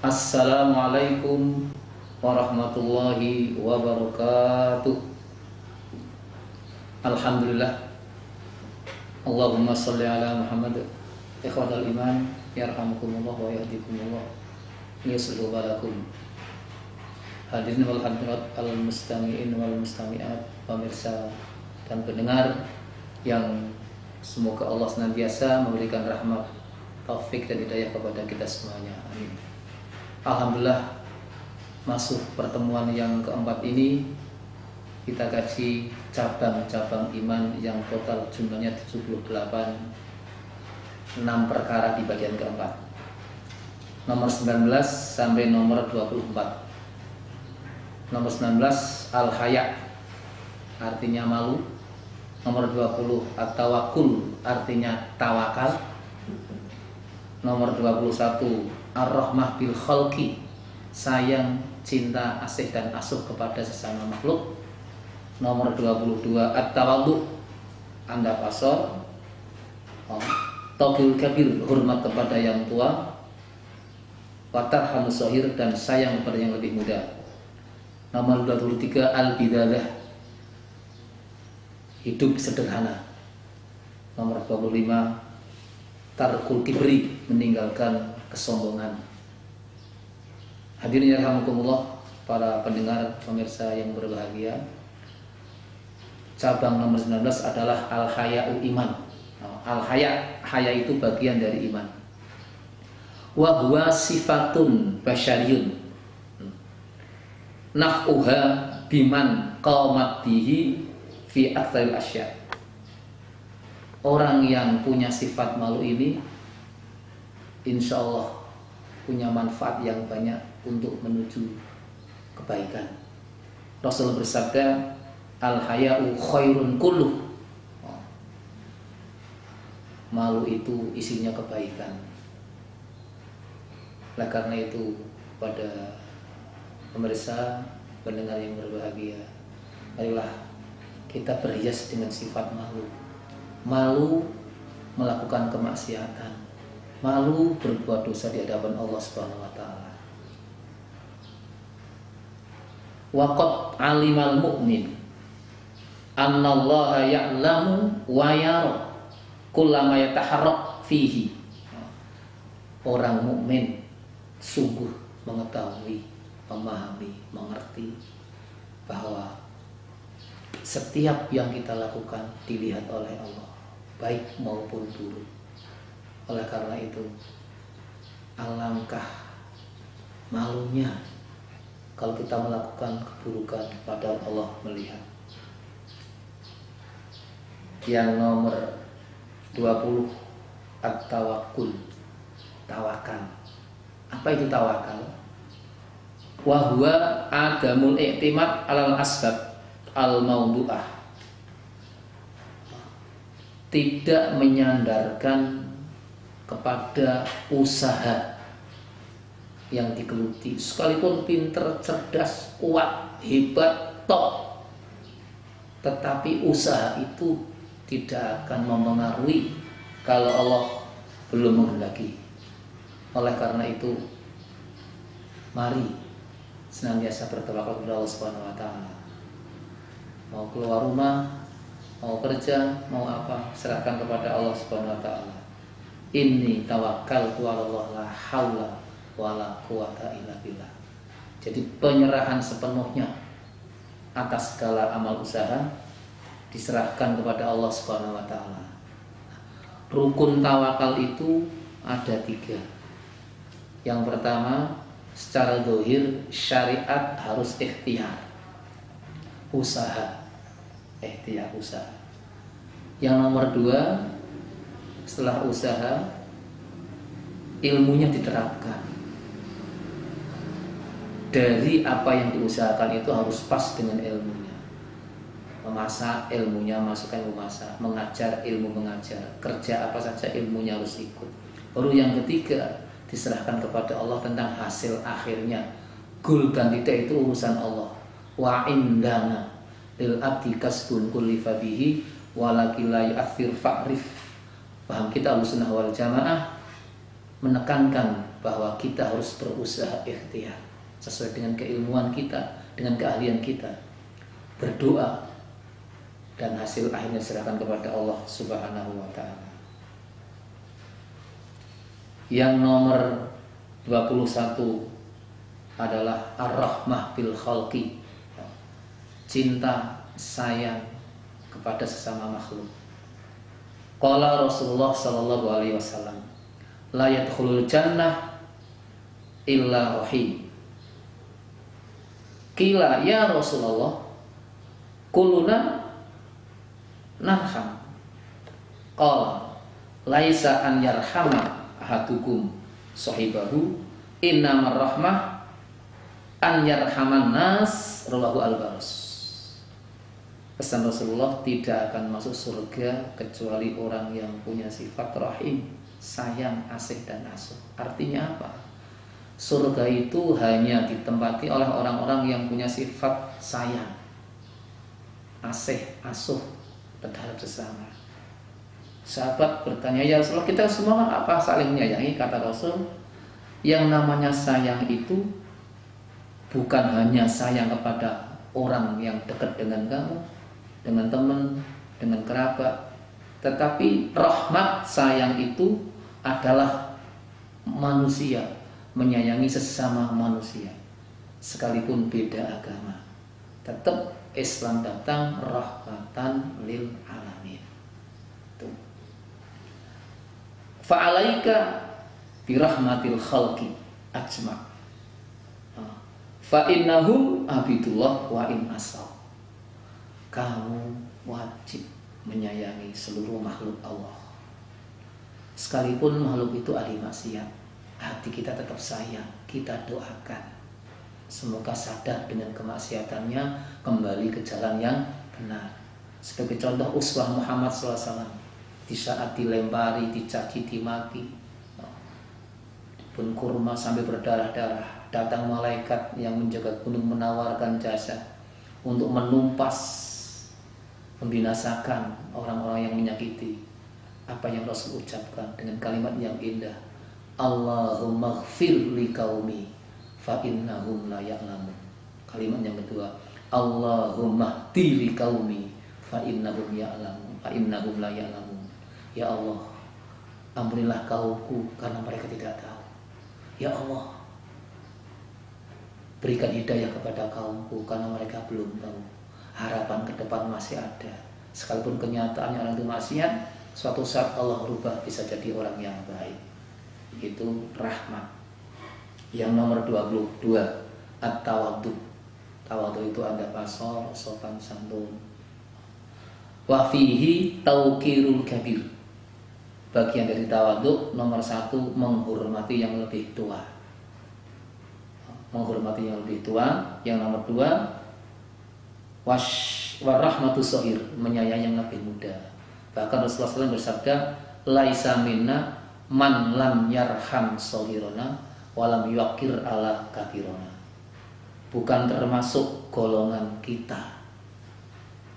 Assalamualaikum warahmatullahi wabarakatuh. Alhamdulillah. Allahumma sholli ala Muhammad. Ikhwatal iman, yarhamukumullah wa yahdikumullah, yuslihu balakum. Hadirin wal hadirat al-mustami'in wal mustami'at, pemirsa dan pendengar yang semoga Allah senantiasa memberikan rahmat, taufik dan hidayah kepada kita semuanya. Amin. Alhamdulillah, masuk pertemuan yang keempat ini kita kaji cabang-cabang iman yang total jumlahnya 78, 6 perkara di bagian keempat, nomor 19 sampai nomor 24. Nomor 19 al-haya, artinya malu. Nomor 20 at-tawakkul, artinya tawakal. Nomor 21 ar-rahmah bil khalqi, sayang, cinta, asih dan asuh kepada sesama makhluk. Nomor 22 at-tawadhu, anda pasor. Taqil kabir, hormat kepada yang tua. Watarhamus shahir, dan sayang kepada yang lebih muda. Nomor 23 al-bidalah, hidup sederhana. Nomor 25 tarkul kibri, meninggalkan kesombongan. Hadirin yarhamukumullah, para pendengar pemirsa yang berbahagia, cabang nomor 19 adalah al-haya'u iman. Al-haya, haya itu bagian dari iman. Wa huwa sifatun basyariyun naf'uha biman qamat bihi fi aktsaril asya. Orang yang punya sifat malu ini insya Allah punya manfaat yang banyak untuk menuju kebaikan. Rasul bersabda, al-haya'u khairun kulluh. Malu itu isinya kebaikan. Oleh karena itu, pada pemirsa pendengar yang berbahagia, marilah kita berhias dengan sifat malu. Malu melakukan kemaksiatan, malu berbuat dosa di hadapan Allah Subhanahu wa taala. Waqad alimal mu'min annallaha ya'lamu wa yara kullama yataharrak fihi. Orang mukmin sungguh mengetahui, memahami, mengerti bahwa setiap yang kita lakukan dilihat oleh Allah, baik maupun buruk. Oleh karena itu, alangkah malunya kalau kita melakukan keburukan padahal Allah melihat. Yang nomor 20 at-tawakkul, tawakal. Apa itu tawakal? Wa huwa adamul i'timad alal asbab al-mawdu'ah, tidak menyandarkan kepada usaha yang digeluti, sekalipun pinter, cerdas, kuat, hebat, top, tetapi usaha itu tidak akan mempengaruhi kalau Allah belum menghendaki. Oleh karena itu, mari senantiasa bertawakal kepada Allah Subhanahu wa taala. Mau keluar rumah, mau kerja, mau apa, serahkan kepada Allah Subhanahu wa taala. Inni tawakkaltu 'ala Allah, la haula wala quwata illa billah. Jadi penyerahan sepenuhnya atas segala amal usaha diserahkan kepada Allah Subhanahu wa taala. Rukun tawakal itu ada 3. Yang pertama, secara zahir syariat harus ikhtiar, usaha, ikhtiar usaha. Yang nomor 2, setelah usaha ilmunya diterapkan. Dari apa yang diusahakan itu harus pas dengan ilmunya. Memasak, ilmunya masukkan ilmu masak, mengajar, ilmu mengajar, kerja apa saja ilmunya harus ikut. Baru yang ketiga, diserahkan kepada Allah tentang hasil akhirnya. Gul dan tidak itu urusan Allah. Wa indana lil abdi kasbun kullifa bihi walaki la yu'athir fa'rif. Paham kita Ahlussunnah wal Jamaah, menekankan bahwa kita harus berusaha ikhtiar sesuai dengan keilmuan kita, dengan keahlian kita, berdoa, dan hasil akhirnya serahkan kepada Allah Subhanahu wa ta'ala. Yang nomor 21 adalah ar-rahmah bil khalqi, cinta sayang kepada sesama makhluk. Qala Rasulullah sallallahu alaihi wasallam, la yadkhulul jannah illa rahim. Qila ya Rasulullah, kuluna narham. Qala laisa an yarhama ahadukum sahibahu, innamar rahmah an yarhaman nas, rawahu al-Baras. Pesan Rasulullah, tidak akan masuk surga kecuali orang yang punya sifat rahim, sayang, asih dan asuh. Artinya apa? Surga itu hanya ditempati oleh orang-orang yang punya sifat sayang, asih, asuh terhadap sesama. Sahabat bertanya, ya Rasulullah, kita semua apa saling menyayangi? Kata Rasul, yang namanya sayang itu bukan hanya sayang kepada orang yang dekat dengan kamu, dengan teman, dengan kerabat, tetapi rahmat sayang itu adalah manusia menyayangi sesama manusia sekalipun beda agama. Tetap Islam datang rahmatan lil alamin. Tuh. Fa'alaika birahmatil khalqi ajma'. Fa innahum abidullah wa in asaw. Kamu wajib menyayangi seluruh makhluk Allah. Sekalipun makhluk itu ahli maksiat, hati kita tetap sayang, kita doakan. Semoga sadar dengan kemaksiatannya, kembali ke jalan yang benar. Sebagai contoh uswah Muhammad SAW, di saat dilempari, dicaci, dimaki, pun kurma sampai berdarah-darah, datang malaikat yang menjaga gunung menawarkan jasa untuk menumpas, membinasakan orang-orang yang menyakiti. Apa yang Rasul ucapkan dengan kalimat yang indah, Allahumma ghfir li qaumi fa innahum la ya'lamun. Kalimat yang kedua, Allahumma hdi li qaumi fa innahum ya'lamun, fa innahum la ya'lamun. Ya Allah, ampunilah kaumku karena mereka tidak tahu. Ya Allah, berikan hidayah kepada kaumku karena mereka belum tahu. Harapan ke depan masih ada. Sekalipun kenyataannya orang itu maksiat, suatu saat Allah rubah bisa jadi orang yang baik. Itu rahmat. Yang nomor 22, at-tawaddu. Tawaddu itu ada pasor, sopan santun. Wa fihi tauqirul kabir. Bagian dari tawaddu nomor 1, menghormati yang lebih tua. Menghormati yang lebih tua. Yang nomor 2, warahmatu shahir, menyayangi yang lebih muda. Bahkan Rasulullah SAW bersabda, laisa minna man lam yarham shahirona walam yuqir ala kabirona. Bukan termasuk golongan kita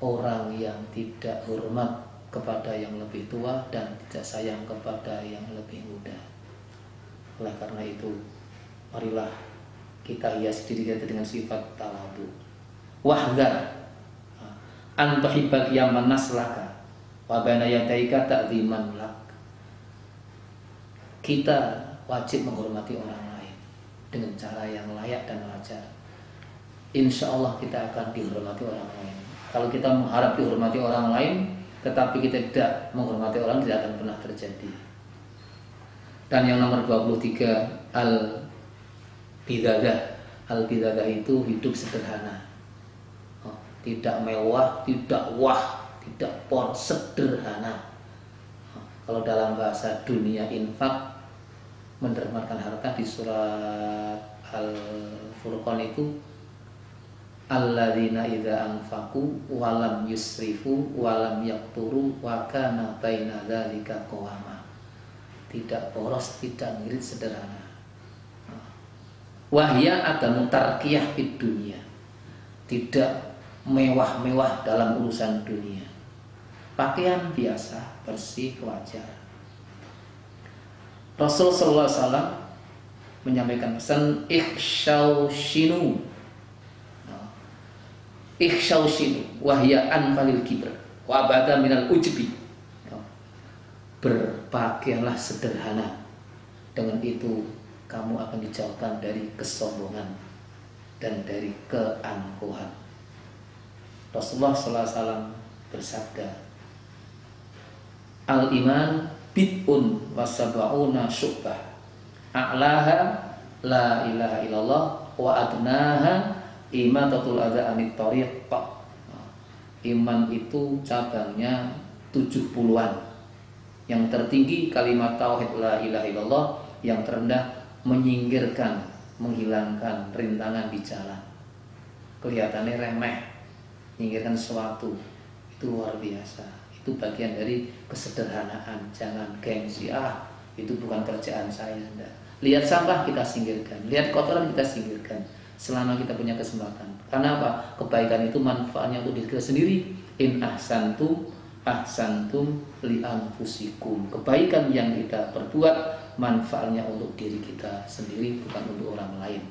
orang yang tidak hormat kepada yang lebih tua dan tidak sayang kepada yang lebih muda. Oleh karena itu, marilah kita hias diri kita dengan sifat tawadhu. Wahdar an tuhibbal yaman naslaka wa baina yadaika ta'dhiman lak. Kita wajib menghormati orang lain dengan cara yang layak dan wajar. Insya Allah kita akan dihormati orang lain. Kalau kita mengharap dihormati orang lain tetapi kita tidak menghormati orang, tidak akan pernah terjadi. Dan yang nomor 23, al-bidadah. Al-bidadah itu hidup sederhana. Tidak mewah, tidak wah, tidak por, sederhana. Kalau dalam bahasa dunia infak, mendermakan harta di surat Al-Furqan itu, alladzina idza anfaqu walam yusrifu walam yaqturu wa kana baina dzalika qawama. Tidak boros, tidak ngirit, sederhana. Wahya adamu tarkiyah fid dunia. Tidak mewah-mewah dalam urusan dunia. Pakaian biasa, bersih, wajar. Rasul sallallahu alaihi wasallam menyampaikan pesan ikhshawshinu. Ikhshawshinu wahya anfalil kibr wa abada minal ujbi. Berpakaianlah sederhana, dengan itu kamu akan dijauhkan dari kesombongan dan dari keangkuhan. Rasulullah SAW bersabda, al-iman bid'un wa sab'una syu'bah, a'laha la ilaha illallah wa adnaha imatatul adza anit thariq. Iman itu cabangnya 70-an. Yang tertinggi kalimat tauhid la ilaha illallah, yang terendah menyingkirkan, menghilangkan rintangan di jalan. Kelihatannya remeh, menyingkirkan sesuatu, itu luar biasa. Itu bagian dari kesederhanaan. Jangan gengsi, itu bukan kerjaan saya. Enggak. Lihat sampah kita singkirkan, lihat kotoran kita singkirkan selama kita punya kesempatan. Karena apa? Kebaikan itu manfaatnya untuk diri kita sendiri. In ahsantum li anfusikum. Kebaikan yang kita perbuat manfaatnya untuk diri kita sendiri, bukan untuk orang lain.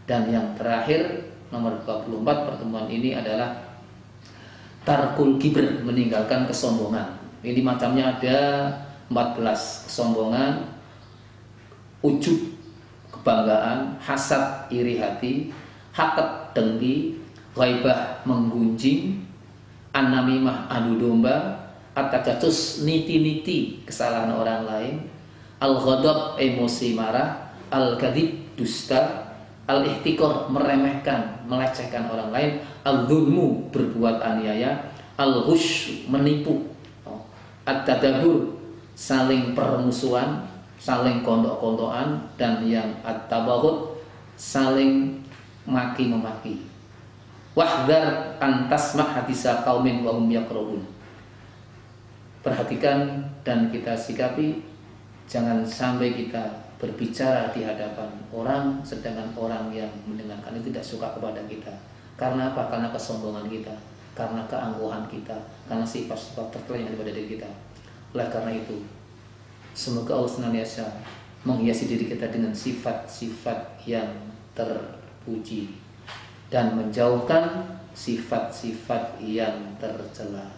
Dan yang terakhir, nomor 24 pertemuan ini adalah tarkul kibr, meninggalkan kesombongan. Ini macamnya ada 14. Kesombongan, ujub, kebanggaan, hasad, iri hati, hakat, dengki, ghaibah, menggunjing, an-namimah, adu domba, at-tajassus, niti-niti kesalahan orang lain, al-ghadab, emosi marah, al-kadzib, dusta, al-ihtikor, meremehkan, melecehkan orang lain, al-dzulmu, berbuat aniaya, al-ghush, menipu, at-tadabur, saling permusuhan, saling kontok-kontokan, dan yang at-tabaghut, saling maki-memaki. Wahdar antasmah hadisa qaumin wa hum yaqra'un. Perhatikan dan kita sikapi, jangan sampai kita berbicara di hadapan orang sedangkan orang yang mendengarkan itu tidak suka kepada kita. Karena apa? Karena kesombongan kita, karena keangkuhan kita, karena sifat-sifat tercela yang ada pada diri kita. Oleh karena itu, semoga Allah senantiasa menghiasi diri kita dengan sifat-sifat yang terpuji dan menjauhkan sifat-sifat yang tercela.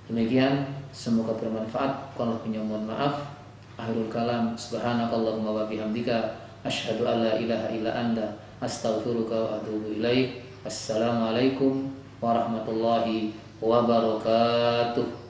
Demikian, semoga bermanfaat. Kalau punya mohon maaf. Akhirul kalam, subhanakallahumma wa bihamdika, asyhadu an la ilaha illa anta, astaghfiruka wa atubu ilaik. Assalamualaikum warahmatullahi wabarakatuh.